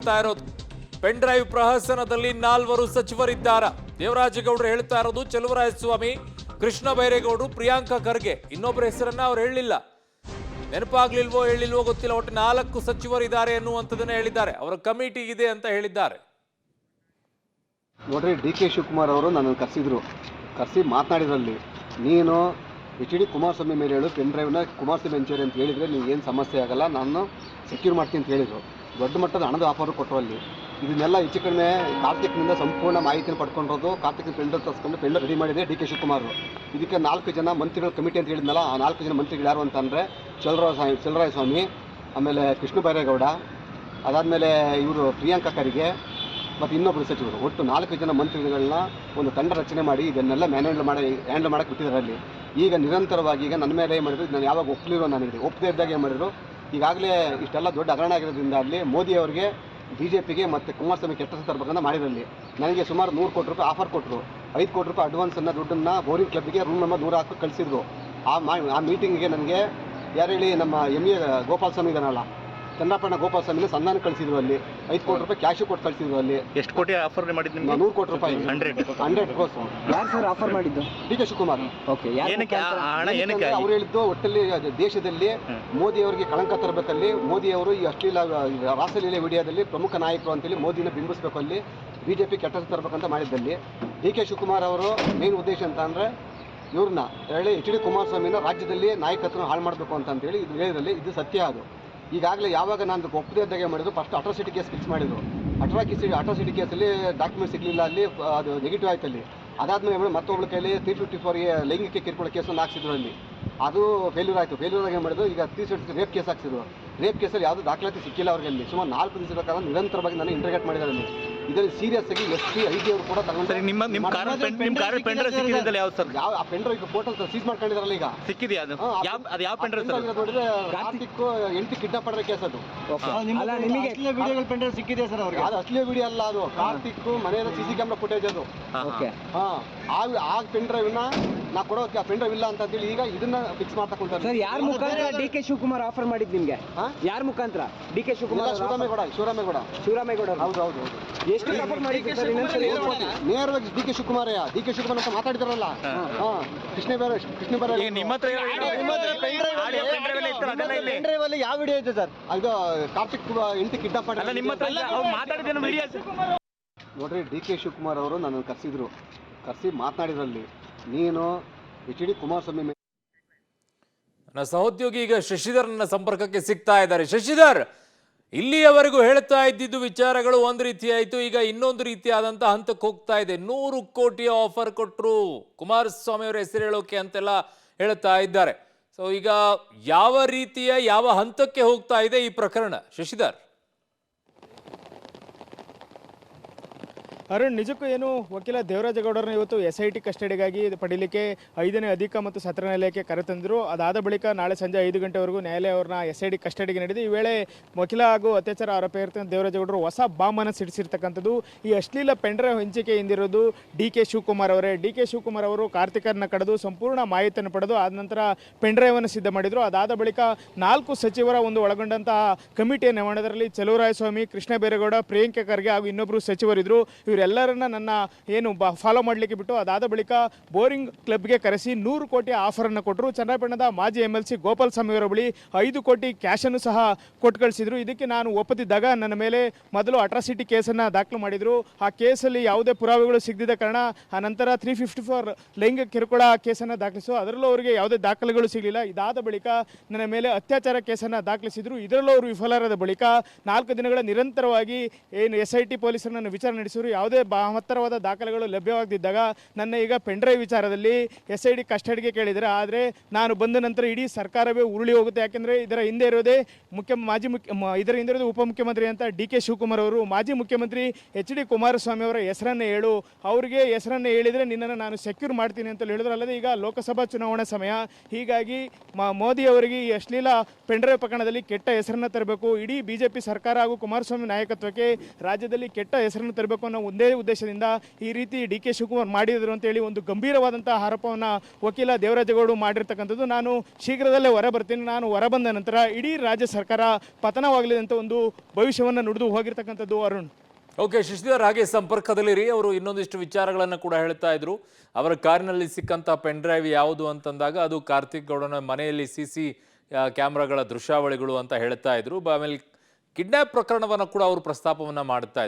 ಹೇಳ್ತಾ ಇರೋದು. Pen drive ಪ್ರಹಸನದಲ್ಲಿ 4 ಸಚಿವರಿದ್ದಾರೆ. ದೇವರಾಜೇಗೌಡರು ಹೇಳ್ತಾ ಇರೋದು ಚಲುವರಾಯಸ್ವಾಮಿ, ಕೃಷ್ಣ ಬೈರೇಗೌಡರು, ಪ್ರಿಯಾಂಕಾ ಖರ್ಗೆ. ಇನ್ನೊಬ್ಬರ ಹೆಸರನ್ನ ಅವ್ರು ಹೇಳಲಿಲ್ಲ, ನೆನಪಾಗ್ಲಿಲ್ವೋ ಹೇಳಿಲ್ವೋ ಗೊತ್ತಿಲ್ಲ. ಒಟ್ಟು 4 ಸಚಿವರಿದ್ದಾರೆ ಎನ್ನುವಂಥದ್ದನ್ನ ಹೇಳಿದ್ದಾರೆ. ಅವರ ಕಮಿಟಿ ಇದೆ ಅಂತ ಹೇಳಿದ್ದಾರೆ. ನೋಡ್ರಿ, ಡಿ.ಕೆ. ಶಿವಕುಮಾರ್ ಅವರು ನನ್ನನ್ನು ಕರೆಸಿ ಮಾತನಾಡಿದ್ರಲ್ಲಿ, ನೀನು HD ಕುಮಾರಸ್ವಾಮಿ ಮೇಲೆ ಹೇಳು, ಪೆನ್ ಡ್ರೈವ್ನ ಕುಮಾರಸ್ವಾಮಿ ಹಂಚೇರಿ ಅಂತ ಹೇಳಿದರೆ ಏನು ಸಮಸ್ಯೆ ಆಗಲ್ಲ, ನಾನು ಸೆಕ್ಯೂರ್ ಮಾಡ್ತೀನಿ ಅಂತ ಹೇಳಿದರು. ದೊಡ್ಡ ಮಟ್ಟದ ಹಣದ ಆಫರು ಕೊಟ್ಟರು ಅಲ್ಲಿ. ಇದನ್ನೆಲ್ಲ ಹೆಚ್ಚು ಕಡಿಮೆ ಕಾರ್ತಿಕ್ನಿಂದ ಸಂಪೂರ್ಣ ಮಾಹಿತಿನ ಪಡ್ಕೊಂಡಿರೋದು. ಕಾರ್ತಿಕ್ನ ಪೆನ್ ಡ್ರೈವ್ ತರಿಸ್ಕೊಂಡು ಪೆನ್ ರೆಡಿ ಮಾಡಿದೆ ಡಿ.ಕೆ. ಶಿವಕುಮಾರ್. ಇದಕ್ಕೆ 4 ಜನ ಮಂತ್ರಿಗಳ ಕಮಿಟಿ ಅಂತ ಹೇಳಿದ್ನಲ್ಲ, ಆ 4 ಜನ ಮಂತ್ರಿಗಳು ಯಾರು ಅಂತಂದರೆ ಚಲುವರಾಯಸ್ವಾಮಿ, ಆಮೇಲೆ ಕೃಷ್ಣ ಬೈರೇಗೌಡ, ಅದಾದಮೇಲೆ ಇವರು ಪ್ರಿಯಾಂಕಾ ಖರ್ಗೆ ಮತ್ತು ಇನ್ನೊಬ್ಬರು ಸಚಿವರು. ಒಟ್ಟು 4 ಜನ ಮಂತ್ರಿಗಳನ್ನ ಒಂದು ತಂಡ ರಚನೆ ಮಾಡಿ ಇದನ್ನೆಲ್ಲ ಹ್ಯಾಂಡಲ್ ಮಾಡೋಕ್ಕೆ ಬಿಟ್ಟಿದ್ದಾರೆ ಅಲ್ಲಿ. ಈಗ ನಿರಂತರವಾಗಿ ಈಗ ನನ್ನ ಮೇಲೆ ಏನು ಮಾಡಿದ್ರು, ನಾನು ಯಾವಾಗ ಒಪ್ಪಲಿರೋ ನನಗೆ ಒಪ್ಪದೇ ಇದ್ದಾಗ ಏನು ಮಾಡಿದ್ರು, ಈಗಾಗಲೇ ಇಷ್ಟೆಲ್ಲ ದೊಡ್ಡ ಹಗರಣ ಆಗಿರೋದ್ರಿಂದ ಅಲ್ಲಿ ಮೋದಿ ಅವರಿಗೆ BJPಗೆ ಮತ್ತು ಕುಮಾರಸ್ವಾಮಿ ಕೆಟ್ಟ ತರಬೇಕಂತ ಮಾಡಿರಲ್ಲಿ. ನನಗೆ ಸುಮಾರು 100 ಕೋಟಿ ರೂಪಾಯಿ ಆಫರ್ ಕೊಟ್ಟರು. 5 ಕೋಟಿ ರೂಪಾಯಿ ಅಡ್ವಾನ್ಸನ್ನು ದುಡ್ಡನ್ನು ಬೋರಿಂಗ್ ಕ್ಲಬ್ಗೆ ರೂಮ್ ನಂಬರ್ 100 ಕಳಿಸಿದ್ರು. ಆ ಮೀಟಿಂಗಿಗೆ ನನಗೆ ಯಾರು ಹೇಳಿ, ನಮ್ಮ MA ಗೋಪಾಲ ಸ್ವಾಮಿ ಇದ್ದಾನಲ್ಲ, ಚಂದ್ರಪ್ಪಣ್ಣ ಗೋಪಾಲ ಸ್ವಾಮಿನ ಸಂಧಾನ ಕಳಿಸಿದ್ರು ಅಲ್ಲಿ. 5 ಕೋಟಿ ರೂಪಾಯಿ ಕ್ಯಾಶು ಕೊಟ್ಟು ಕಳಿಸಿದ್ರು ಅಲ್ಲಿ. ಎಷ್ಟು ಕೋಟಿ ಆಫರ್ ಮಾಡಿದ್ದು? 100 ಕೋಟಿ ರೂಪಾಯಿ. 100 ಕ್ರೋಸ್. ಯಾರು ಸರ್ ಆಫರ್ ಮಾಡಿದ್ದು? ಡಿ.ಕೆ. ಶಿವಕುಮಾರ್. ಓಕೆ, ಅವ್ರು ಹೇಳಿದ್ದು ಒಟ್ಟಲ್ಲಿ ದೇಶದಲ್ಲಿ ಮೋದಿ ಅವರಿಗೆ ಕಳಂಕ ತರಬೇಕಲ್ಲಿ. ಮೋದಿ ಅವರು ಈ ಅಶ್ಲೀಲ ರಾಸಲೀಲೆ ವಿಡಿಯೋದಲ್ಲಿ ಪ್ರಮುಖ ನಾಯಕರು ಅಂತೇಳಿ ಮೋದಿನ ಬಿಂಬಿಸಬೇಕು ಅಲ್ಲಿ, BJP ಕೆಟ್ಟ ತರಬೇಕಂತ ಮಾಡಿದ್ದಲ್ಲಿ. ಡಿ.ಕೆ. ಶಿವಕುಮಾರ್ ಅವರು ಮೇನ್ ಉದ್ದೇಶ ಅಂತ ಅಂದರೆ ಇವ್ರನ್ನ ಹೇಳಿ HD ಕುಮಾರಸ್ವಾಮಿನ ರಾಜ್ಯದಲ್ಲಿ ನಾಯಕತ್ವ ಹಾಳು ಮಾಡಬೇಕು ಅಂತೇಳಿ ಇದು ಹೇಳಿದ್ರಲ್ಲಿ. ಇದು ಸತ್ಯ. ಅದು ಈಗಾಗಲೇ ಯಾವಾಗ ನಾನು ಒಪ್ಪದೇ ಇದ್ದಾಗ ಮಾಡಿದ್ರು, ಫಸ್ಟ್ ಅಟ್ರಾಸಿಟಿ ಕೇಸ್ ಫಿಕ್ಸ್ ಮಾಡಿದ್ರು. ಅಟ್ರಾಸಿಟಿ ಕೇಸಲ್ಲಿ ಡಾಕ್ಯುಮೆಂಟ್ ಸಿಗಲಿಲ್ಲ, ಅಲ್ಲಿ ಅದು ನೆಗೆಟಿವ್ ಆಯ್ತು ಅಲ್ಲಿ. ಅದಾದಮೇಲೆ ಮತ್ತೊಬ್ಬಳ ಕೈಲಿ 354 ಲೈಂಗಿಕ ಕಿರುಕುಳ ಕೇಸನ್ನು ಹಾಕ್ಸಿದ್ರು ಅಲ್ಲಿ. ಅದು ಫೇಲ್ಯೂರ್ ಆಯಿತು. ಫೇಲ್ಯೂರ್ ಆಗಿ ಏನು ಮಾಡಿದ್ರು, ಈಗ 360 ರೇಪ್ ಕೇಸ್ ಹಾಕ್ಸಿದ್ರು. ರೇಪ್ ಕೇಸಲ್ಲಿ ಯಾವುದೂ ದಾಖಲಾತಿ ಸಿಕ್ಕಿಲ್ಲ ಅವ್ರಿಗೆ ಅಲ್ಲಿ. ಸುಮಾರು 4 ದಿವಸಗಳ ಕಾಲ ನಿರಂತರವಾಗಿ ನಾನು ಇಂಟರ್ಗೇಟ್ ಮಾಡಿದ್ದಾರೆ ಅಲ್ಲಿ. ಇದರಲ್ಲಿ ಸೀರಿಯಸ್ ಆಗಿ SP IG ಅವರು ಕೂಡ ತಗೊಂಡು ಯಾವ ಆ ಪೆನ್ ಡ್ರೈವ್ ಫೋಟೋ ಸೀಸ್ ಮಾಡ್ಕೊಂಡಿದಾರಲ್ಲ ಈಗ. ಸಿಕ್ಕಿದೆಯಾ ಅದು? ಯಾವ ಪೆನ್ ಡ್ರೈವ್ ನೋಡಿದ್ರೆ ಕಾರ್ತಿಕ್ 8 ಕಿಡ್ನಾಪ್ ಮಾಡಿರೋ ಕೇಸ್ ಅದು. ನಿಮಗೆ ವಿಡಿಯೋಗಳು ಪೆನ್ ಡ್ರೈವ್ ಸಿಕ್ಕಿದೆ ಸರ್ ಅವ್ರಿಗೆ? ಅದು ಅಸಲಿ ವಿಡಿಯೋ ಅಲ್ಲ, ಅದು ಕಾರ್ತಿಕ್ ಮನೆಯ CC ಕ್ಯಾಮ್ರಾ ಫುಟೇಜ್ ಅದು. ಓಕೆ, ಆ ಪೆನ್ ಡ್ರೈವ್ನ ನಾ ಕೊಡೋ ಪೆನ್ ಡ್ರೈವ್ ಇಲ್ಲ ಅಂತ ಹೇಳಿ ಈಗ ಇದನ್ನ ಫಿಕ್ಸ್ ಮಾಡ್ತಾ ಕುಂತಾರೆ ಸರ್. ಯಾರ ಮುಖಾಂತರ ಡಿ.ಕೆ. ಶಿವಕುಮಾರ್ ಆಫರ್ ಮಾಡಿದ್ದು ನಿಮಗೆ? ಯಾರ ಮುಖಾಂತರ? ಡಿ.ಕೆ. ಶಿವಕುಮಾರ್, ಶಿವರಾಮೇಗೌಡ. ಹೌದು. ಎಷ್ಟು ಆಫರ್ ಮಾಡಿದ್ರು ಸರ್? ನೇರವಾಗಿ ಡಿ.ಕೆ. ಶಿವಕುಮಾರ್ ಅಂತ ಮಾತಾಡಿದಾರಲ್ಲ. ಕೃಷ್ಣ ಬೈರೇಗೌಡ ನಿಮ್ಮ ಹತ್ರ ಪೆನ್ ಡ್ರೈವ್ ಅಲ್ಲಿ ಯಾವ ವಿಡಿಯೋ ಇದೆ ಸರ್? ಅದು ಕಾರ್ತಿಕ್ 8 ಕಿಡ್ನಾಪ್ ಮಾಡಿ ನಿಮ್ಮ ಹತ್ರ ನೋಡ್ರಿ, ಡಿ.ಕೆ. ಶಿವಕುಮಾರ್ ಅವರು ನನ್ನನ್ನು ಕರೆಸಿ ಮಾತನಾಡಿದ್ರಲ್ಲಿ, ನೀನು HD ಕುಮಾರಸ್ವಾಮಿ ನನ್ನ ಸಹೋದ್ಯೋಗಿ ಈಗ ಶಶಿಧರ್ ನನ್ನ ಸಂಪರ್ಕಕ್ಕೆ ಸಿಗ್ತಾ ಇದ್ದಾರೆ. ಶಶಿಧರ್, ಇಲ್ಲಿಯವರೆಗೂ ಹೇಳ್ತಾ ಇದ್ದಿದ್ದು ವಿಚಾರಗಳು ಒಂದು ರೀತಿ ಆಯಿತು, ಈಗ ಇನ್ನೊಂದು ರೀತಿಯಾದಂಥ ಹಂತಕ್ಕೆ ಹೋಗ್ತಾ ಇದೆ. 100 ಕೋಟಿ ಆಫರ್ ಕೊಟ್ಟರು ಕುಮಾರಸ್ವಾಮಿ ಅವರ ಹೆಸರು ಹೇಳೋಕೆ ಅಂತೆಲ್ಲ ಹೇಳ್ತಾ ಇದ್ದಾರೆ. ಸೊ ಈಗ ಯಾವ ಹಂತಕ್ಕೆ ಹೋಗ್ತಾ ಇದೆ ಈ ಪ್ರಕರಣ ಶಶಿಧರ್? ಅರುಣ್, ನಿಜಕ್ಕೂ ಏನು ವಕೀಲ ದೇವರಾಜೇಗೌಡರನ್ನ ಇವತ್ತು SIT ಕಸ್ಟಡಿಗಾಗಿ ಪಡೀಲಿಕ್ಕೆ 5ನೇ ಅಧಿಕ ಮತ್ತು ಸತ್ರ ನ್ಯಾಯಾಲಯಕ್ಕೆ ಕರೆತಂದರು. ಅದಾದ ಬಳಿಕ ನಾಳೆ ಸಂಜೆ 5 ಗಂಟೆವರೆಗೂ ನ್ಯಾಯಾಲಯ ಅವ್ರನ್ನ SIT ಕಸ್ಟಡಿಗೆ ನೀಡಿದೆ. ಈ ವೇಳೆ ವಕೀಲ ಹಾಗೂ ಅತ್ಯಾಚಾರ ಆರೋಪಿ ಇರ್ತಕ್ಕಂಥ ದೇವರಾಜೇಗೌಡರು ಹೊಸ ಬಾಂಬನ್ನು ಸಿಡಿಸಿರ್ತಕ್ಕಂಥದ್ದು. ಈ ಅಶ್ಲೀಲ ಪೆಂಡ್ರೈವ್ ಹಂಚಿಕೆ ಹಿಂದಿರೋದು ಡಿ.ಕೆ. ಶಿವಕುಮಾರ್ ಅವರೇ. ಡಿ.ಕೆ. ಶಿವಕುಮಾರ್ ಅವರು ಕಾರ್ತಿಕರನ್ನ ಕಳೆದು ಸಂಪೂರ್ಣ ಮಾಹಿತಿಯನ್ನು ಪಡೆದು ಆದ ನಂತರ ಪೆಂಡ್ರೈವನ್ನು ಸಿದ್ಧ ಮಾಡಿದರು. ಅದಾದ ಬಳಿಕ 4 ಸಚಿವರ ಒಂದು ಒಳಗೊಂಡಂತಹ ಕಮಿಟಿಯನ್ನು ಮಾಡಿದರಲ್ಲಿ ಚಲುವರಾಯಸ್ವಾಮಿ, ಕೃಷ್ಣ ಬೈರೇಗೌಡ, ಪ್ರಿಯಾಂಕಾ ಖರ್ಗೆ ಹಾಗೂ ಇನ್ನೊಬ್ಬರು ಸಚಿವರಿದ್ದರು. ಇವರೆಲ್ಲರನ್ನ ನನ್ನ ಏನು ಫಾಲೋ ಮಾಡಲಿಕ್ಕೆ ಬಿಟ್ಟು ಅದಾದ ಬಳಿಕ ಬೋರಿಂಗ್ ಕ್ಲಬ್ಗೆ ಕರೆಸಿ 100 ಕೋಟಿ ಆಫರನ್ನು ಕೊಟ್ಟರು. ಚನ್ನಪಟ್ಟಣದ ಮಾಜಿ MLC ಗೋಪಾಲ ಸ್ವಾಮಿ ಅವರ ಬಳಿ 5 ಕೋಟಿ ಕ್ಯಾಶನ್ನು ಸಹ ಕೊಟ್ಟು ಕಳಿಸಿದ್ರು. ಇದಕ್ಕೆ ನಾನು ಒಪ್ಪದಿದ್ದಾಗ ನನ್ನ ಮೇಲೆ ಮೊದಲು ಅಟ್ರಾಸಿಟಿ ಕೇಸನ್ನು ದಾಖಲು ಮಾಡಿದರು. ಆ ಕೇಸಲ್ಲಿ ಯಾವುದೇ ಪುರಾವೆಗಳು ಸಿಗದಿದ್ದ ಕಾರಣ ಆ ನಂತರ 354 ಲೈಂಗಿಕ ಕಿರುಕುಳ ಕೇಸನ್ನು ದಾಖಲಿಸು, ಅದರಲ್ಲೂ ಅವರಿಗೆ ಯಾವುದೇ ದಾಖಲೆಗಳು ಸಿಗಲಿಲ್ಲ. ಇದಾದ ಬಳಿಕ ನನ್ನ ಮೇಲೆ ಅತ್ಯಾಚಾರ ಕೇಸನ್ನು ದಾಖಲಿಸಿದರು. ಇದರಲ್ಲೂ ಅವರು ವಿಫಲರಾದ ಬಳಿಕ 4 ದಿನಗಳ ನಿರಂತರವಾಗಿ ಏನು SIT ಪೊಲೀಸರನ್ನು ವಿಚಾರಣೆ ನಡೆಸಿದರು. ಯಾವುದೇ ಮಹತ್ತರವಾದ ದಾಖಲೆಗಳು ಲಭ್ಯವಾಗದಿದ್ದಾಗ ನನ್ನ ಈಗ ಪೆಂಡ್ರೈವ್ ವಿಚಾರದಲ್ಲಿ SIT ಕಸ್ಟಡಿಗೆ ಕೇಳಿದರೆ, ಆದರೆ ನಾನು ಬಂದ ನಂತರ ಇಡೀ ಸರ್ಕಾರವೇ ಉರುಳಿ ಹೋಗುತ್ತೆ. ಯಾಕೆಂದರೆ ಇದರ ಹಿಂದೆ ಇರೋದೇ ಇದರ ಹಿಂದೆ ಇರೋದು ಉಪಮುಖ್ಯಮಂತ್ರಿ ಅಂತ ಡಿ.ಕೆ. ಶಿವಕುಮಾರ್ ಅವರು. ಮಾಜಿ ಮುಖ್ಯಮಂತ್ರಿ HD ಕುಮಾರಸ್ವಾಮಿ ಅವರ ಹೆಸರನ್ನೇ ಹೇಳು, ಅವರಿಗೆ ಹೆಸರನ್ನೇ ಹೇಳಿದರೆ ನಿನ್ನನ್ನು ನಾನು ಸೆಕ್ಯೂರ್ ಮಾಡ್ತೀನಿ ಅಂತ ಹೇಳಿದ್ರು. ಅಲ್ಲದೆ ಈಗ ಲೋಕಸಭಾ ಚುನಾವಣಾ ಸಮಯ, ಹೀಗಾಗಿ ಮೋದಿ ಅವರಿಗೆ ಈ ಅಶ್ಲೀಲ ಪೆಂಡ್ರೈವ್ ಪ್ರಕರಣದಲ್ಲಿ ಕೆಟ್ಟ ಹೆಸರನ್ನು ತರಬೇಕು, ಇಡೀ BJP ಸರ್ಕಾರ ಹಾಗೂ ಕುಮಾರಸ್ವಾಮಿ ನಾಯಕತ್ವಕ್ಕೆ ರಾಜ್ಯದಲ್ಲಿ ಕೆಟ್ಟ ಹೆಸರನ್ನು ತರಬೇಕು ಅನ್ನೋ ಒಂದೇ ಉದ್ದೇಶದಿಂದ ಈ ರೀತಿ ಡಿ ಕೆ ಶಿವಕುಮಾರ್ ಮಾಡಿದರು ಅಂತೇಳಿ ಒಂದು ಗಂಭೀರವಾದಂಥ ಆರೋಪವನ್ನು ವಕೀಲ ದೇವರಾಜೇಗೌಡರು ಮಾಡಿರ್ತಕ್ಕಂಥದ್ದು. ನಾನು ಶೀಘ್ರದಲ್ಲೇ ಹೊರ ಬರ್ತೀನಿ, ನಾನು ಹೊರಬಂದ ನಂತರ ಇಡೀ ರಾಜ್ಯ ಸರ್ಕಾರ ಪತನವಾಗಲಿದೆ ಅಂತ ಒಂದು ಭವಿಷ್ಯವನ್ನು ನುಡಿದು ಹೋಗಿರ್ತಕ್ಕಂಥದ್ದು. ಅರುಣ್. ಓಕೆ ಶಶಿಧರ್, ಹಾಗೆ ಸಂಪರ್ಕದಲ್ಲಿರಿ. ಅವರು ಇನ್ನೊಂದಿಷ್ಟು ವಿಚಾರಗಳನ್ನು ಕೂಡ ಹೇಳ್ತಾ ಇದ್ರು. ಅವರ ಕಾರಿನಲ್ಲಿ ಸಿಕ್ಕಂತ ಪೆನ್ ಡ್ರೈವ್ ಯಾವುದು ಅಂತಂದಾಗ ಅದು ಕಾರ್ತಿಕ್ ಗೌಡನ ಮನೆಯಲ್ಲಿ CC ಕ್ಯಾಮ್ರಾಗಳ ದೃಶ್ಯಾವಳಿಗಳು ಅಂತ ಹೇಳ್ತಾ ಇದ್ರು. ಆಮೇಲೆ ಕಿಡ್ನಾಪ್ ಪ್ರಕರಣವನ್ನು ಕೂಡ ಅವರು ಪ್ರಸ್ತಾಪವನ್ನ ಮಾಡ್ತಾ ಇದ್ರು.